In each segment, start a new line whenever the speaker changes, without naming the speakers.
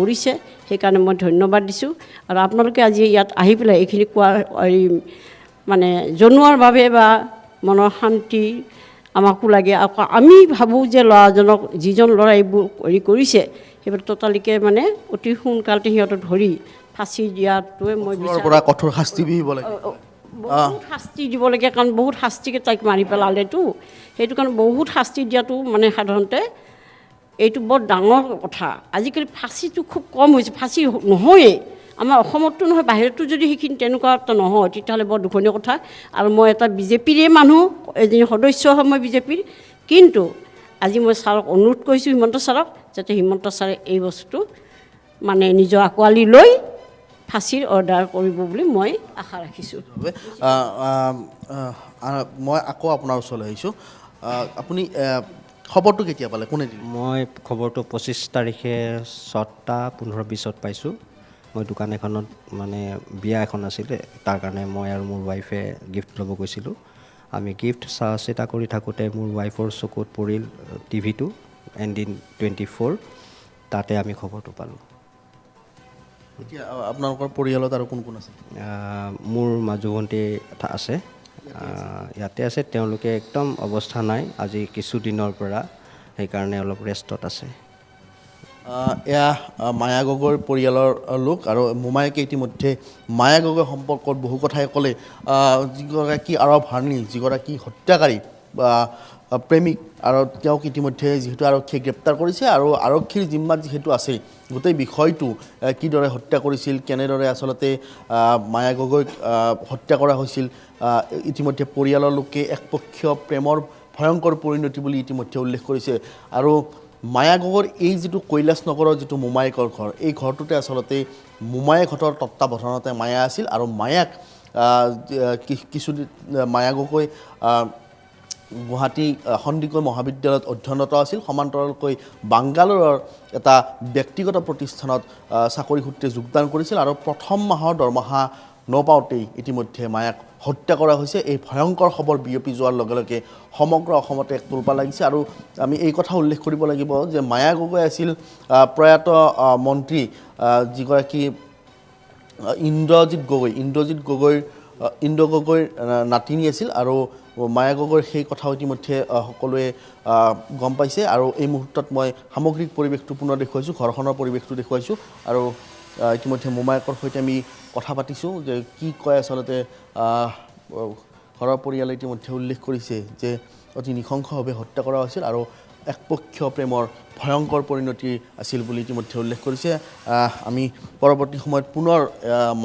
কৰিছে সেইকাৰণে মই ধন্যবাদ দিছোঁ আৰু আপোনালোকে আজি ইয়াত আহি পেলাই এইখিনি কোৱাৰ মানে জনোৱাৰ বাবে বা মনৰ শান্তি আমাকো লাগে আকৌ আমি ভাবোঁ যে ল'ৰাজনক যিজন ল'ৰা এইবোৰ কৰিছে সেইবোৰ ট'টালিকে মানে অতি সোনকালতে সিহঁতক ধৰি ফাঁচি দিয়াটোৱে মই
পৰা কঠোৰ শাস্তি বিহিব লাগে
বহুত শাস্তি দিব লাগে কাৰণ বহুত শাস্তিকে তাইক মাৰি পেলালেতো সেইটো কাৰণে বহুত শাস্তি দিয়াটো মানে সাধাৰণতে এইটো বৰ ডাঙৰ কথা আজিকালি ফাঁচিটো খুব কম হৈছে ফাঁচি নহয়েই আমাৰ অসমতো নহয় বাহিৰতো যদি সেইখিনি তেনেকুৱা এটা নহয় তেতিয়াহ'লে বৰ দুখনীয় কথা আৰু মই এটা বিজেপিৰে মানুহ এজনী সদস্য হয় মই বিজেপিৰ কিন্তু আজি মই ছাৰক অনুৰোধ কৰিছোঁ হিমন্ত ছাৰক যাতে হিমন্ত ছাৰে এই বস্তুটো মানে নিজৰ আঁকোৱালি লৈ ফাঁচিৰ অৰ্ডাৰ কৰিব বুলি মই আশা ৰাখিছোঁ
মই আকৌ আপোনাৰ ওচৰলৈ আহিছোঁ আপুনি খবৰটো কেতিয়া পালে কোনে দিলে
মই খবৰটো 25 তাৰিখে 7:15-20 পাইছোঁ মই দোকান এখনত মানে বিয়া এখন আছিলে তাৰ কাৰণে মই আৰু মোৰ ৱাইফে গিফ্ট ল'ব গৈছিলোঁ আমি গিফ্ট চিটা কৰি থাকোঁতে মোৰ ৱাইফৰ চকুত পৰিল টিভিটো ND24 তাতে আমি খবৰটো পালোঁ
এতিয়া আপোনালোকৰ পৰিয়ালত আৰু কোন কোন আছে
মোৰ মাজু ভণ্টি আছে ইয়াতে আছে তেওঁলোকে একদম অৱস্থা নাই আজি কিছুদিনৰ পৰা সেইকাৰণে অলপ ৰেষ্টত আছে
এয়া মায়া গগৈৰ পৰিয়ালৰ লোক আৰু মোমায়েকে ইতিমধ্যে মায়া গগৈ সম্পৰ্কত বহু কথাই ক'লে যিগৰাকী আৰৱ হাৰ্ণি যিগৰাকী হত্যাকাৰী বা প্ৰেমিক আৰু তেওঁক ইতিমধ্যে যিহেতু আৰক্ষীয়ে গ্ৰেপ্তাৰ কৰিছে আৰু আৰক্ষীৰ জিম্মাত যিহেতু আছে গোটেই বিষয়টো কিদৰে হত্যা কৰিছিল কেনেদৰে আচলতে মায়া গগৈক হত্যা কৰা হৈছিল ইতিমধ্যে পৰিয়ালৰ লোকে একপক্ষীয় প্ৰেমৰ ভয়ংকৰ পৰিণতি বুলি ইতিমধ্যে উল্লেখ কৰিছে আৰু মায়া গগৈৰ এই যিটো কৈলাশ নগৰৰ যিটো মোমায়েকৰ ঘৰ এই ঘৰটোতে আচলতে মোমায়েকহঁতৰ তত্ত্বাৱধানতে মায়া আছিল আৰু মায়াক কিছুদিন মায়া গগৈ গুৱাহাটী সন্দিকৈ মহাবিদ্যালয়ত অধ্যয়নৰত আছিল সমান্তৰালকৈ বাংগালোৰৰ এটা ব্যক্তিগত প্ৰতিষ্ঠানত চাকৰি সূত্ৰে যোগদান কৰিছিল আৰু প্ৰথম মাহৰ দৰমহা নপাওঁতেই ইতিমধ্যে মায়াক হত্যা কৰা হৈছে এই ভয়ংকৰ খবৰ বিয়পি যোৱাৰ লগে লগে সমগ্ৰ অসমতে এক তোলপা লাগিছে আৰু আমি এই কথা উল্লেখ কৰিব লাগিব যে মায়া গগৈ আছিল প্ৰয়াত মন্ত্ৰী যিগৰাকী ইন্দ্ৰজিৎ গগৈৰ নাতিনী আছিল আৰু মায়া গগৈৰ সেই কথা ইতিমধ্যে সকলোৱে গম পাইছে আৰু এই মুহূৰ্তত মই সামগ্ৰিক পৰিৱেশটো পুনৰ দেখুৱাইছোঁ ঘৰখনৰ পৰিৱেশটো দেখুৱাইছোঁ আৰু ইতিমধ্যে মোমায়েকৰ সৈতে আমি কথা পাতিছোঁ যে কি কয় আচলতে ঘৰৰ পৰিয়ালে ইতিমধ্যে উল্লেখ কৰিছে যে অতি নৃশংসভাৱে হত্যা কৰা হৈছিল আৰু একপক্ষীয় প্ৰেমৰ ভয়ংকৰ পৰিণতি আছিল বুলি ইতিমধ্যে উল্লেখ কৰিছে আমি পৰৱৰ্তী সময়ত পুনৰ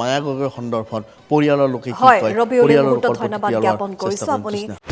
মায়া গগৈৰ সন্দৰ্ভত পৰিয়ালৰ লোকে কি কয় পৰিয়ালৰ লোকৰ প্ৰতিক্ৰিয়া লোৱাৰ চেষ্টা কৰিম